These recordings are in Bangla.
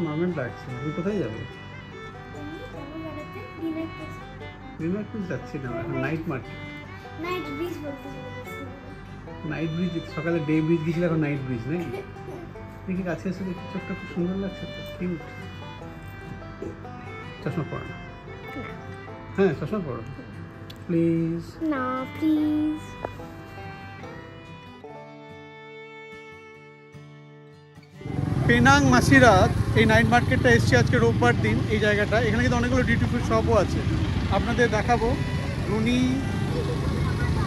মারমেন্ট লাগছে। তুমি কোথায় যাবে? রিমার্ক ব্রিজ যাচ্ছি না, এখন নাইট মার্কেট। নাইট ব্রিজ বলতে নাইট ব্রিজ সকালে ডে ব্রিজ গেছিল, এখন নাইট ব্রিজ নাকি? দেখি কাছে এসে দেখি চোখটা খুব সুন্দর লাগছে তো, কিউট। চশমা পড়ো না। হ্যাঁ চশমা পড়ো প্লিজ। না প্লিজ। পেনাং মাসিরাত এই নাইট মার্কেটটা এসছে আজকে রোববার দিন। এই জায়গাটা এখানে কিন্তু অনেকগুলো ডিউটি ফ্রি শপও আছে, আপনাদের দেখাবো। রুনি,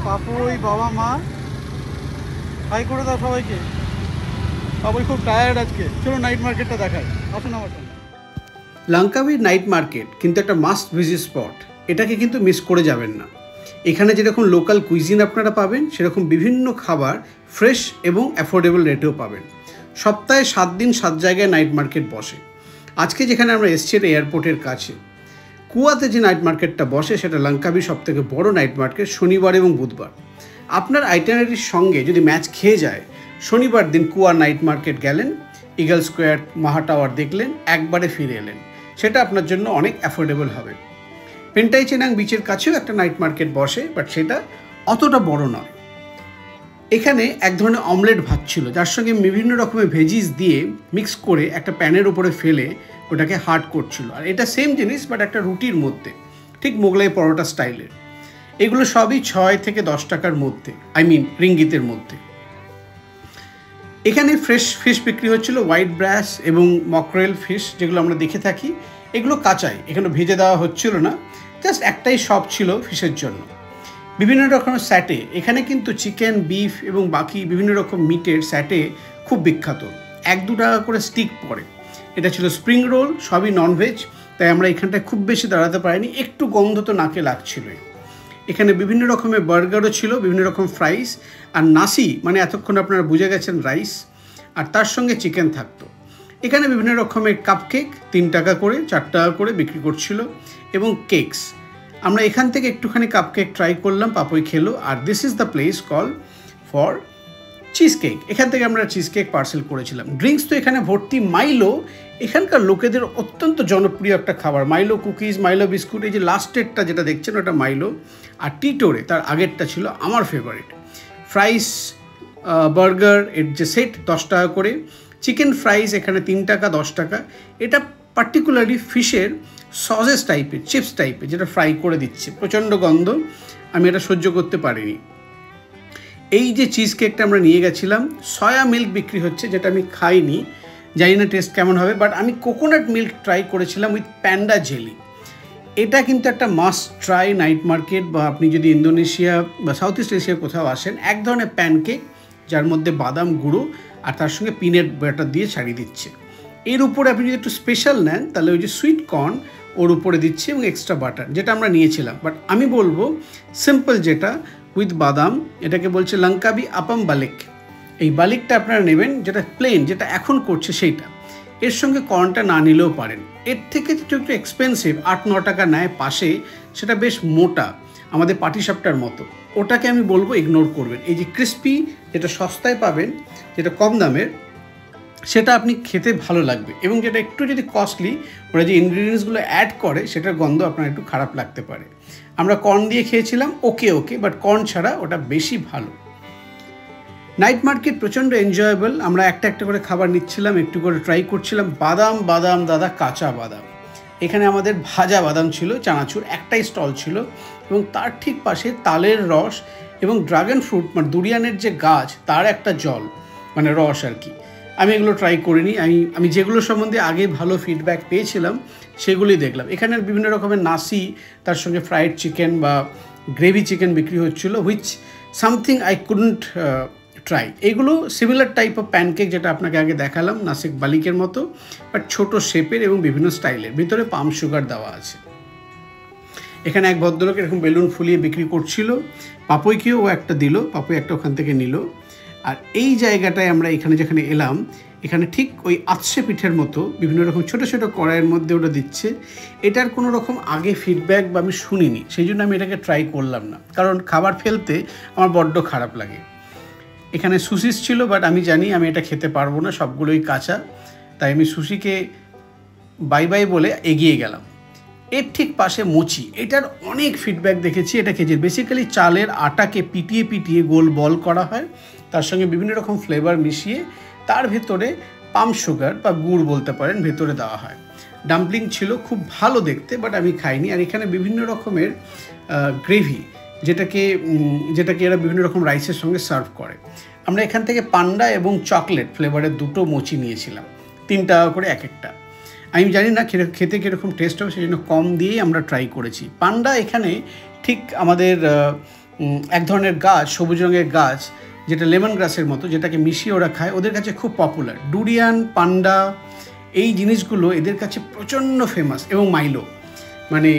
পাপুই, বাবা মা, হাই করে দাও সবাইকে। পাপুই খুব টায়ার্ড আজকে, চলো নাইট মার্কেটটা দেখাই, আসুন আমার সঙ্গে। লাঙ্কাবি নাইট মার্কেট কিন্তু একটা মাস্ট ভিজিট স্পট, এটাকে কিন্তু মিস করে যাবেন না। এখানে যেরকম লোকাল কুইজিন আপনারা পাবেন, সেরকম বিভিন্ন খাবার ফ্রেশ এবং অ্যাফোর্ডেবল রেটেও পাবেন। সপ্তাহে 7 দিন 7 জায়গায় নাইট মার্কেট বসে। আজকে যেখানে আমরা এসছি এয়ারপোর্টের কাছে কুয়াতে যে নাইট মার্কেটটা বসে, সেটা লাঙ্কাবির সবথেকে বড় নাইট মার্কেট, শনিবার এবং বুধবার। আপনার আইটিনারির সঙ্গে যদি ম্যাচ খেয়ে যায়, শনিবার দিন কুয়া নাইট মার্কেট গেলেন, ইগল স্কোয়ার, মাহা টাওয়ার দেখলেন, একবারে ফিরে এলেন, সেটা আপনার জন্য অনেক অ্যাফোর্ডেবল হবে। পেন্টাই চেনাং বিচের কাছেও একটা নাইট মার্কেট বসে, বাট সেটা অতটা বড় নয়। এখানে এক ধরনের অমলেট ভাত ছিল, যার সঙ্গে বিভিন্ন রকমের ভেজিস দিয়ে মিক্স করে একটা প্যানের উপরে ফেলে ওটাকে হার্ড করছিল। আর এটা সেম জিনিস বাট একটা রুটির মধ্যে, ঠিক মোগলাই পরোটা স্টাইলের। এগুলো সবই 6 থেকে 10 টাকার মধ্যে, রিঙ্গিতের মধ্যে। এখানে ফ্রেশ ফিশ বিক্রি হচ্ছিল, হোয়াইট ব্রাশ এবং মকরেল ফিশ, যেগুলো আমরা দেখে থাকি। এগুলো কাঁচাই, এখানে ভেজে দেওয়া হচ্ছিল না, জাস্ট একটাই শপ ছিল ফিশের জন্য। বিভিন্ন রকমের স্যাটে, এখানে কিন্তু চিকেন, বিফ এবং বাকি বিভিন্ন রকম মিটের স্যাটে খুব বিখ্যাত। 1-2 টাকা করে স্টিক পড়ে। এটা ছিল স্প্রিং রোল, সবই ননভেজ, তাই আমরা এখানটায় খুব বেশি দাঁড়াতে পারিনি, একটু গন্ধ তো নাকে লাগছিলই। এখানে বিভিন্ন রকমের বার্গারও ছিল, বিভিন্ন রকম ফ্রাইস আর নাসি, মানে এতক্ষণ আপনারা বুঝে গেছেন রাইস, আর তার সঙ্গে চিকেন থাকতো। এখানে বিভিন্ন রকমের কাপকেক 3 টাকা করে 4 টাকা করে বিক্রি করছিল, এবং কেকস। আমরা এখান থেকে একটুখানি কাপকেক ট্রাই করলাম, পাপুই খেলো। আর this is the place call for cheese cake. এখান থেকে আমরা চিজ কেক পার্সেল করেছিলাম। ড্রিঙ্কস তো এখানে ভর্তি। মাইলো এখানকার লোকেদের অত্যন্ত জনপ্রিয় একটা খাবার, মাইলো কুকিজ, মাইলো বিস্কুট। এই যে লাস্টেরটা যেটা দেখছেন ওটা মাইলো, আর টিটোরে তার আগেরটা ছিল আমার ফেভারিট। ফ্রাইস, বার্গার এর যে সেট 10 টাকা করে। চিকেন ফ্রাইস এখানে 3 টাকা 10 টাকা। এটা পার্টিকুলারলি ফিশের সসেস টাইপের, চিপস টাইপের, যেটা ফ্রাই করে দিচ্ছে, প্রচণ্ড গন্ধ, আমি এটা সহ্য করতে পারিনি। এই যে চিজ কেকটা আমরা নিয়ে গেছিলাম, সয়া মিল্ক বিক্রি হচ্ছে, যেটা আমি খাইনি, জানি না টেস্ট কেমন হবে, বাট আমি কোকোনাট মিল্ক ট্রাই করেছিলাম উইথ প্যান্ডা জেলি। এটা কিন্তু একটা মাস্ট ট্রাই নাইট মার্কেট, বা আপনি যদি ইন্দোনেশিয়া বা সাউথ ইস্ট এশিয়া কোথাও আসেন, এক ধরনের প্যানকেক যার মধ্যে বাদাম গুঁড়ো আর তার সঙ্গে পিনাট বাটার দিয়ে ছাড়িয়ে দিচ্ছে। এর উপরে আপনি যদি একটু স্পেশাল নেন, তাহলে ওই যে সুইট কর্ন ওর উপরে দিচ্ছে এবং এক্সট্রা বাটার, যেটা আমরা নিয়েছিলাম। বাট আমি বলবো সিম্পল যেটা উইথ বাদাম, এটাকে বলছে লাঙ্কাবি আপাম বালিক। এই বালিকটা আপনারা নেবেন, যেটা প্লেন, যেটা এখন করছে সেইটা। এর সঙ্গে কর্নটা না নিলেও পারেন। এর থেকে যেটা একটু এক্সপেন্সিভ, 8-9 টাকা নেয় পাশে, সেটা বেশ মোটা, আমাদের পাটিসাপটার মতো। ওটাকে আমি বলবো ইগনোর করবেন। এই যে ক্রিস্পি, যেটা সস্তায় পাবেন, যেটা কম দামের, সেটা আপনি খেতে ভালো লাগবে। এবং যেটা একটু যদি কস্টলি, ওরা যে ইনগ্রিডিয়েন্টসগুলো অ্যাড করে, সেটার গন্ধ আপনার একটু খারাপ লাগতে পারে। আমরা কর্ন দিয়ে খেয়েছিলাম, ওকে, বাট কর্ন ছাড়া ওটা বেশি ভালো। নাইট মার্কেট প্রচণ্ড এনজয়েবল। আমরা একটা করে খাবার নিচ্ছিলাম, একটু করে ট্রাই করছিলাম। বাদাম দাদা, কাঁচা বাদাম। এখানে আমাদের ভাজা বাদাম ছিল, চানাচুর একটাই স্টল ছিল, এবং তার ঠিক পাশে তালের রস এবং ড্রাগন ফ্রুট, মানে দুরিয়ানের যে গাছ, তার একটা জল, মানে রস আর কি। আমি এগুলো ট্রাই করিনি। আমি যেগুলো সম্বন্ধে আগে ভালো ফিডব্যাক পেয়েছিলাম সেগুলোই দেখলাম। এখানের বিভিন্ন রকমের নাসি, তার সঙ্গে ফ্রাইড চিকেন বা গ্রেভি চিকেন বিক্রি হচ্ছিলো, which something I couldn't try. এগুলো সিমিলার টাইপ অফ প্যানকেক, যেটা আপনাকে আগে দেখালাম, নাসিক বালিকের মতো, বাট ছোটো শেপের এবং বিভিন্ন স্টাইলের, ভিতরে পাম সুগার দেওয়া আছে। এখানে এক ভদ্রলোক এরকম বেলুন ফুলিয়ে বিক্রি করছিল, পাপুইকেও ও একটা দিল, পাপুই একটা ওখান থেকে নিল। আর এই জায়গাটায় আমরা যেখানে এলাম, এখানে ঠিক ওই আতসে পিঠের মতো বিভিন্ন রকম ছোটো ছোটো কড়াইয়ের মধ্যে ওটা দিচ্ছে। এটার কোনো রকম আগে ফিডব্যাক বা আমি শুনিনি, সেই জন্য আমি এটাকে ট্রাই করলাম না, কারণ খাবার ফেলতে আমার বড্ড খারাপ লাগে। এখানে সুশিস ছিল, বাট আমি জানি আমি এটা খেতে পারবো না, সবগুলোই কাঁচা, তাই আমি সুশিকে বাই বাই বলে এগিয়ে গেলাম। এর ঠিক পাশে মোচি, এটার অনেক ফিডব্যাক দেখেছি। এটা খেয়েছি, বেসিক্যালি চালের আটাকে পিটিয়ে পিটিয়ে গোল বল করা হয়, তার সঙ্গে বিভিন্ন রকম ফ্লেভার মিশিয়ে তার ভেতরে পাম সুগার বা গুড় বলতে পারেন ভেতরে দেওয়া হয়। ডাম্পলিং ছিল, খুব ভালো দেখতে, বাট আমি খাইনি। আর এখানে বিভিন্ন রকমের গ্রেভি, যেটাকে এরা বিভিন্ন রকম রাইসের সঙ্গে সার্ভ করে। আমরা এখান থেকে পান্ডা এবং চকলেট ফ্লেভারের দুটো মোচি নিয়েছিলাম, 3 টাকা করে এক একটা। আমি জানি না খেতে কীরকম টেস্ট হবে, সেই জন্য কম দিয়েই আমরা ট্রাই করেছি। পান্ডা এখানে ঠিক আমাদের এক ধরনের গাছ, সবুজ রঙের গাছ, যেটা লেমন গ্রাসের মতো, যেটাকে মিশিয়ে ওরা খায়, ওদের কাছে খুব পপুলার। ডুরিয়ান, পান্ডা, এই জিনিসগুলো এদের কাছে প্রচণ্ড ফেমাস। এবং মাইলো, মানে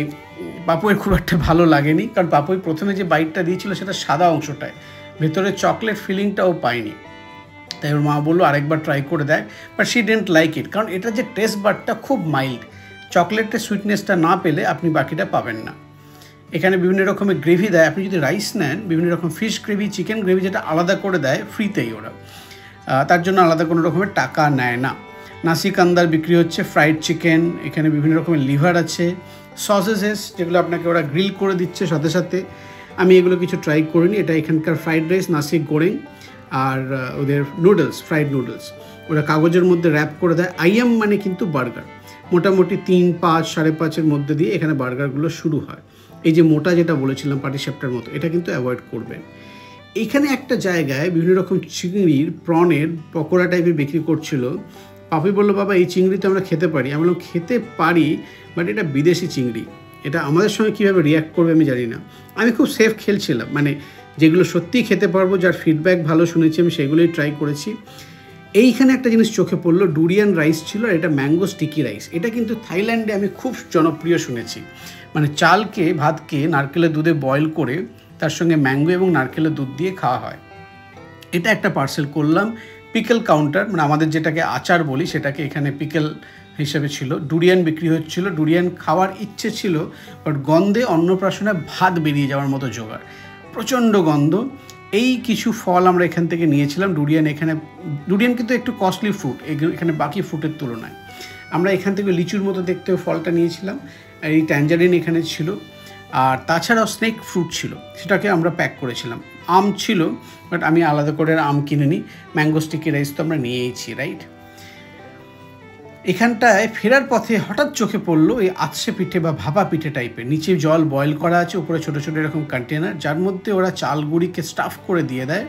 পাপুয়ের খুব একটা ভালো লাগেনি, কারণ পাপুই প্রথমে যে বাইটটা দিয়েছিল সেটা সাদা অংশটায়, ভেতরে চকলেট ফিলিংটাও পায়নি। তাই ওর মা বললো আরেকবার ট্রাই করে দেখ, but she didn't like it, কারণ এটা যে টেস্ট বারটা খুব মাইল্ড, চকলেটের সুইটনেসটা না পেলে আপনি বাকিটা পাবেন না। এখানে বিভিন্ন রকমের গ্রেভি দেয়, আপনি যদি রাইস নেন বিভিন্ন রকম ফিশ গ্রেভি, চিকেন গ্রেভি, যেটা আলাদা করে দেয় ফ্রিতেই ওরা, তার জন্য আলাদা কোনো রকমের টাকা নেয় না। নাসিকান্দার বিক্রি হচ্ছে, ফ্রাইড চিকেন, এখানে বিভিন্ন রকমের লিভার আছে, সসেসেস যেগুলো আপনাকে ওরা গ্রিল করে দিচ্ছে সাথে সাথে। আমি এগুলো কিছু ট্রাই করিনি। এটা এখানকার ফ্রাইড রাইস, নাসিক গোরেং, আর ওদের নুডলস, ফ্রাইড নুডলস ওরা কাগজের মধ্যে র্যাপ করে দেয়। আইএম মানে কিন্তু বার্গার, মোটামুটি 3, 5, 5.5-এর মধ্যে দিয়ে এখানে বার্গারগুলো শুরু হয়। এই যে মোটা যেটা বলেছিলাম পাটিসাপটার মতো, এটা কিন্তু অ্যাভয়েড করবেন। এখানে একটা জায়গায় বিভিন্ন রকম চিংড়ির, প্রনের পকোড়া টাইপের বিক্রি করছিল। পাপি বললো বাবা এই চিংড়ি তো আমরা খেতে পারি। আমি বললাম খেতে পারি, বাট এটা বিদেশি চিংড়ি, এটা আমাদের সঙ্গে কীভাবে রিয়্যাক্ট করবে আমি জানি না। আমি খুব সেফ খেলছিলাম, মানে যেগুলো সত্যিই খেতে পারবো, যার ফিডব্যাক ভালো শুনেছি আমি সেগুলোই ট্রাই করেছি। এইখানে একটা জিনিস চোখে পড়লো, ডুরিয়ান রাইস ছিল, আর এটা ম্যাঙ্গো স্টিকি রাইস। এটা কিন্তু থাইল্যান্ডে আমি খুব জনপ্রিয় শুনেছি। মানে চালকে, ভাতকে নারকেলের দুধে বয়েল করে তার সঙ্গে ম্যাঙ্গো এবং নারকেলের দুধ দিয়ে খাওয়া হয়। এটা একটা পার্সেল করলাম। পিকেল কাউন্টার, মানে আমাদের যেটাকে আচার বলি সেটাকে এখানে পিকেল হিসেবে ছিল। ডুরিয়ান বিক্রি হচ্ছিল, ডুরিয়ান খাওয়ার ইচ্ছে ছিল, বাট গন্ধে অন্নপ্রাশনে ভাত বেরিয়ে যাওয়ার মতো জোগাড়, প্রচণ্ড গন্ধ। এই কিছু ফল আমরা এখান থেকে নিয়েছিলাম। ডুরিয়ান কিন্তু একটু কস্টলি ফ্রুট এখানে বাকি ফ্রুটের তুলনায়। আমরা এখান থেকে লিচুর মতো দেখতেও ফলটা নিয়েছিলাম। এই ট্যাঞ্জারিন এখানে ছিল, আর তাছাড়াও স্নেক ফ্রুট ছিল, সেটাকে আমরা প্যাক করেছিলাম। আম ছিল, বাট আমি আলাদা করে আম কিনে নিই। ম্যাঙ্গো স্টিকি রাইস তো আমরা নিয়েইছি, রাইট। এখানটায় ফেরার পথে হঠাৎ চোখে পড়লো এই আতসে পিঠে বা ভাপা পিঠে টাইপের, নিচে জল বয়েল করা আছে, উপরে ছোটো ছোটো এরকম কন্টেনার, যার মধ্যে ওরা চালগুড়িকে স্টাফ করে দিয়ে দেয়।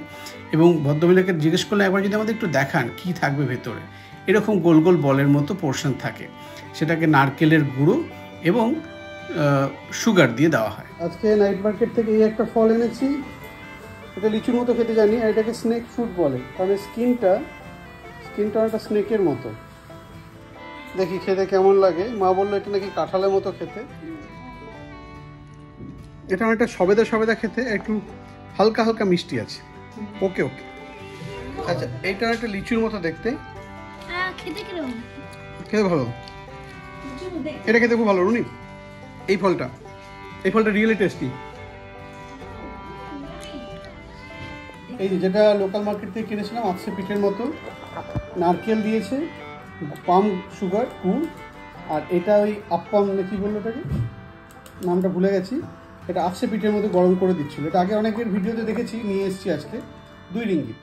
এবং ভদ্রমহিলাকে জিজ্ঞেস করলে একবার যদি আমাদের একটু দেখান কী থাকবে ভেতরে, এরকম গোল গোল বলের মতো পোর্শন থাকে, সেটাকে নারকেলের গুঁড়ো এবং সুগার দিয়ে দেওয়া হয়। আজকে নাইট মার্কেট থেকে এই একটা ফল এনেছি, এটা লিচুর মতো খেতে জানি, আর এটাকে স্নেক ফ্রুট বলে, কারণ স্কিনটা একটা স্নেকের মতো। দেখি খেতে কেমন লাগে। মা বললো এটা নাকি কাঁঠালের মতো খেতে। এটা অনেকটা সবেদা খেতে, একটু হালকা হালকা মিষ্টি আছে। ওকে ওকে, আচ্ছা এইটা একটা লিচুর মতো দেখতে, খেতে ভালো, এটা খেতে খুব ভালো। রুনি, এই ফলটা রিয়েলি টেস্টি। এই যেটা লোকাল মার্কেট থেকে কিনেছিলাম, আতসে পিঠের মতো, নারকেল দিয়েছে, পাম সুগার, গুড়, আর এটা ওই আপ্পাম কি বললো ওটাকে, নামটা ভুলে গেছি। এটা আতসে পিঠের মতো গরম করে দিচ্ছিল। এটা আগে অনেকের ভিডিওতে দেখেছি, নিয়ে এসেছি আজকে, 2 রিঙ্গিত।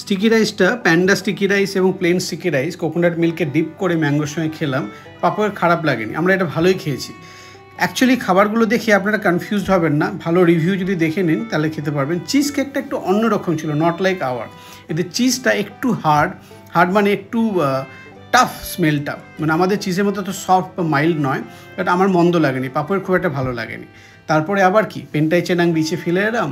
স্টিকি রাইসটা প্যান্ডা স্টিকি রাইস এবং প্লেন স্টিকি রাইস কোকোনাট মিল্কে ডিপ করে ম্যাঙ্গোর সঙ্গে খেলাম। পাপড়ের খারাপ লাগেনি, আমরা এটা ভালোই খেয়েছি। অ্যাকচুয়ালি খাবারগুলো দেখে আপনারা কনফিউজড হবেন না, ভালো রিভিউ যদি দেখে নিন তাহলে খেতে পারবেন। চিজ কেকটা একটু অন্যরকম ছিল, নট লাইক আওয়ার। এদের চিজটা একটু হার্ড মানে একটু টাফ স্মেলটা, মানে আমাদের চিজের মতো তো সফট বা মাইল্ড নয়, বাট আমার মন্দ লাগেনি, পাপড়ের খুব একটা ভালো লাগেনি। তারপরে আবার কি পেন্টাই চেনাং বিচে ফেলে এলাম,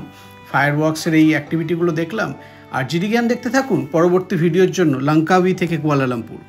ফায়ার ওয়ার্কসের এই অ্যাক্টিভিটিগুলো দেখলাম। আর জিডি জ্ঞান দেখতে থাকুন পরবর্তী ভিডিওর জন্য। লঙ্কাউই থেকে কুয়ালালামপুর।